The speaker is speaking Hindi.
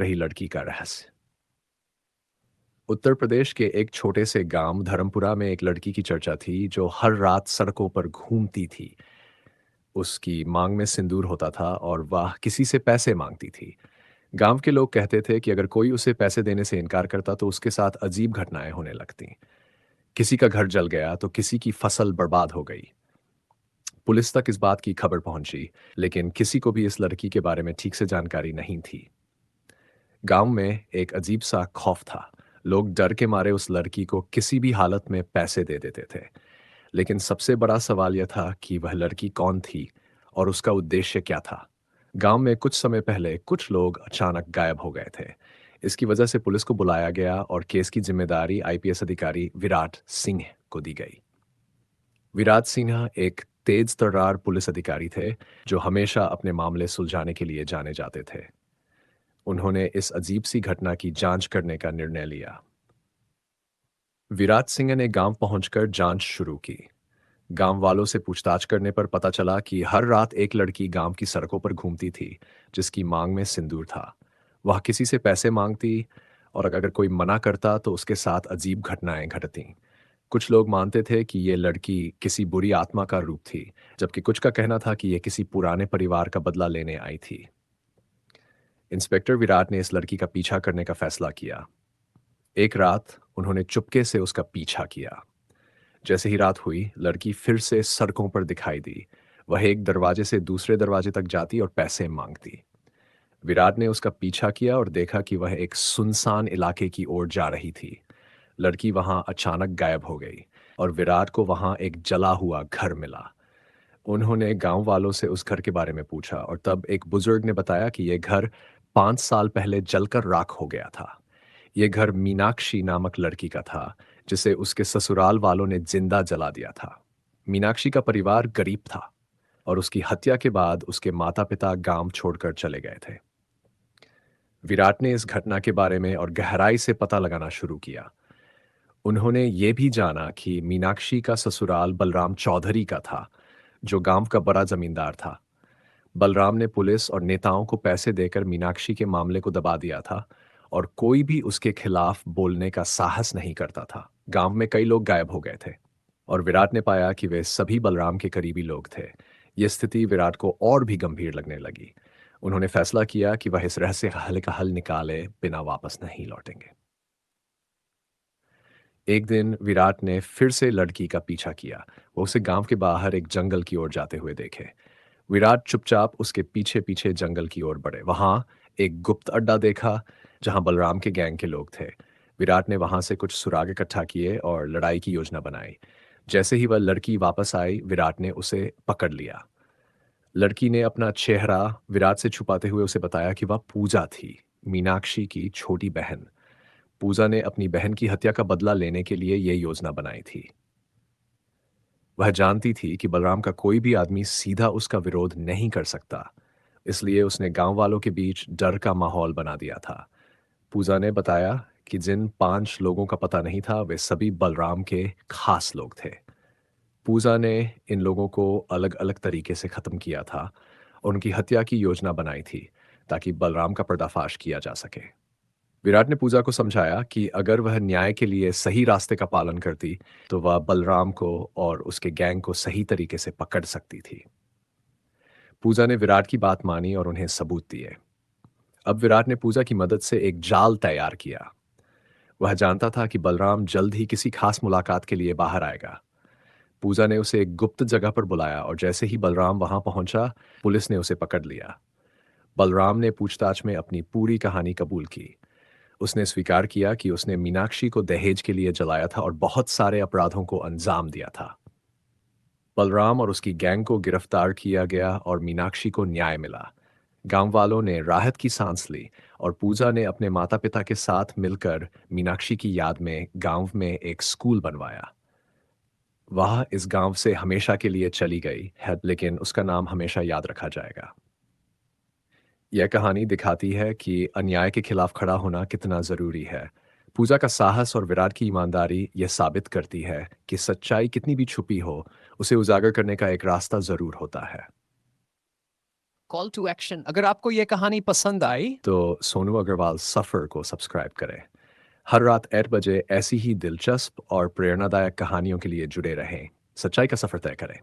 रही लड़की का रहस्य। उत्तर प्रदेश के एक छोटे से गांव धर्मपुरा में एक लड़की की चर्चा थी जो हर रात सड़कों पर घूमती थी। उसकी मांग में सिंदूर होता था और वह किसी से पैसे मांगती थी। गांव के लोग कहते थे कि अगर कोई उसे पैसे देने से इनकार करता तो उसके साथ अजीब घटनाएं होने लगती। किसी का घर जल गया तो किसी की फसल बर्बाद हो गई। पुलिस तक इस बात की खबर पहुंची, लेकिन किसी को भी इस लड़की के बारे में ठीक से जानकारी नहीं थी। गांव में एक अजीब सा खौफ था। लोग डर के मारे उस लड़की को किसी भी हालत में पैसे दे देते थे। लेकिन सबसे बड़ा सवाल यह था कि वह लड़की कौन थी और उसका उद्देश्य क्या था। गांव में कुछ समय पहले कुछ लोग अचानक गायब हो गए थे। इसकी वजह से पुलिस को बुलाया गया और केस की जिम्मेदारी आईपीएस अधिकारी विराट सिंह को दी गई। विराट सिन्हा एक तेज तर्रार पुलिस अधिकारी थे जो हमेशा अपने मामले सुलझाने के लिए जाने जाते थे। उन्होंने इस अजीब सी घटना की जांच करने का निर्णय लिया। विराट सिंह ने गांव पहुंचकर जांच शुरू की। गांव वालों से पूछताछ करने पर पता चला कि हर रात एक लड़की गांव की सड़कों पर घूमती थी, जिसकी मांग में सिंदूर था। वह किसी से पैसे मांगती और अगर कोई मना करता तो उसके साथ अजीब घटनाएं घटती। कुछ लोग मानते थे कि ये लड़की किसी बुरी आत्मा का रूप थी, जबकि कुछ का कहना था कि ये किसी पुराने परिवार का बदला लेने आई थी। इंस्पेक्टर विराट ने इस लड़की का पीछा करने का फैसला किया। एक रात उन्होंने चुपके से उसका पीछा किया। जैसे ही रात हुई, लड़की फिर से सड़कों पर दिखाई दी। वह एक दरवाजे से दूसरे दरवाजे तक जाती और पैसे मांगती। विराट ने उसका पीछा किया और देखा कि वह एक सुनसान इलाके की ओर जा रही थी। लड़की वहां अचानक गायब हो गई और विराट को वहां एक जला हुआ घर मिला। उन्होंने गांव वालों से उस घर के बारे में पूछा और तब एक बुजुर्ग ने बताया कि यह घर 5 साल पहले जलकर राख हो गया था। यह घर मीनाक्षी नामक लड़की का था, जिसे उसके ससुराल वालों ने जिंदा जला दिया था। मीनाक्षी का परिवार गरीब था और उसकी हत्या के बाद उसके माता पिता गांव छोड़कर चले गए थे। विराट ने इस घटना के बारे में और गहराई से पता लगाना शुरू किया। उन्होंने ये भी जाना कि मीनाक्षी का ससुराल बलराम चौधरी का था, जो गांव का बड़ा जमींदार था। बलराम ने पुलिस और नेताओं को पैसे देकर मीनाक्षी के मामले को दबा दिया था और कोई भी उसके खिलाफ बोलने का साहस नहीं करता था। गांव में कई लोग गायब हो गए थे और विराट ने पाया कि वे सभी बलराम के करीबी लोग थे। यह स्थिति विराट को और भी गंभीर लगने लगी। उन्होंने फैसला किया कि वह इस रहस्य का हल निकाले बिना वापस नहीं लौटेंगे। एक दिन विराट ने फिर से लड़की का पीछा किया। वो उसे गांव के बाहर एक जंगल की ओर जाते हुए देखे। विराट चुपचाप उसके पीछे पीछे जंगल की ओर बढ़े। वहां एक गुप्त अड्डा देखा जहां बलराम के गैंग के लोग थे। विराट ने वहां से कुछ सुराग इकट्ठा किए और लड़ाई की योजना बनाई। जैसे ही वह लड़की वापस आई, विराट ने उसे पकड़ लिया। लड़की ने अपना चेहरा विराट से छुपाते हुए उसे बताया कि वह पूजा थी, मीनाक्षी की छोटी बहन। पूजा ने अपनी बहन की हत्या का बदला लेने के लिए यह योजना बनाई थी। वह जानती थी कि बलराम का कोई भी आदमी सीधा उसका विरोध नहीं कर सकता, इसलिए उसने गांव वालों के बीच डर का माहौल बना दिया था। पूजा ने बताया कि जिन 5 लोगों का पता नहीं था, वे सभी बलराम के खास लोग थे। पूजा ने इन लोगों को अलग अलग तरीके से खत्म किया था और उनकी हत्या की योजना बनाई थी ताकि बलराम का पर्दाफाश किया जा सके। विराट ने पूजा को समझाया कि अगर वह न्याय के लिए सही रास्ते का पालन करती तो वह बलराम को और उसके गैंग को सही तरीके से पकड़ सकती थी। पूजा ने विराट की बात मानी और उन्हें सबूत दिए। अब विराट ने पूजा की मदद से एक जाल तैयार किया। वह जानता था कि बलराम जल्द ही किसी खास मुलाकात के लिए बाहर आएगा। पूजा ने उसे एक गुप्त जगह पर बुलाया और जैसे ही बलराम वहां पहुंचा, पुलिस ने उसे पकड़ लिया। बलराम ने पूछताछ में अपनी पूरी कहानी कबूल की। उसने स्वीकार किया कि उसने मीनाक्षी को दहेज के लिए जलाया था और बहुत सारे अपराधों को अंजाम दिया था। बलराम और उसकी गैंग को गिरफ्तार किया गया और मीनाक्षी को न्याय मिला। गांव वालों ने राहत की सांस ली और पूजा ने अपने माता पिता के साथ मिलकर मीनाक्षी की याद में गांव में एक स्कूल बनवाया। वह इस गांव से हमेशा के लिए चली गई है, लेकिन उसका नाम हमेशा याद रखा जाएगा। यह कहानी दिखाती है कि अन्याय के खिलाफ खड़ा होना कितना जरूरी है। पूजा का साहस और विराट की ईमानदारी यह साबित करती है कि सच्चाई कितनी भी छुपी हो, उसे उजागर करने का एक रास्ता जरूर होता है। कॉल टू एक्शन, अगर आपको ये कहानी पसंद आई तो सोनू अग्रवाल सफ़र को सब्सक्राइब करें। हर रात 8 बजे ऐसी ही दिलचस्प और प्रेरणादायक कहानियों के लिए जुड़े रहें। सच्चाई का सफ़र तय करें।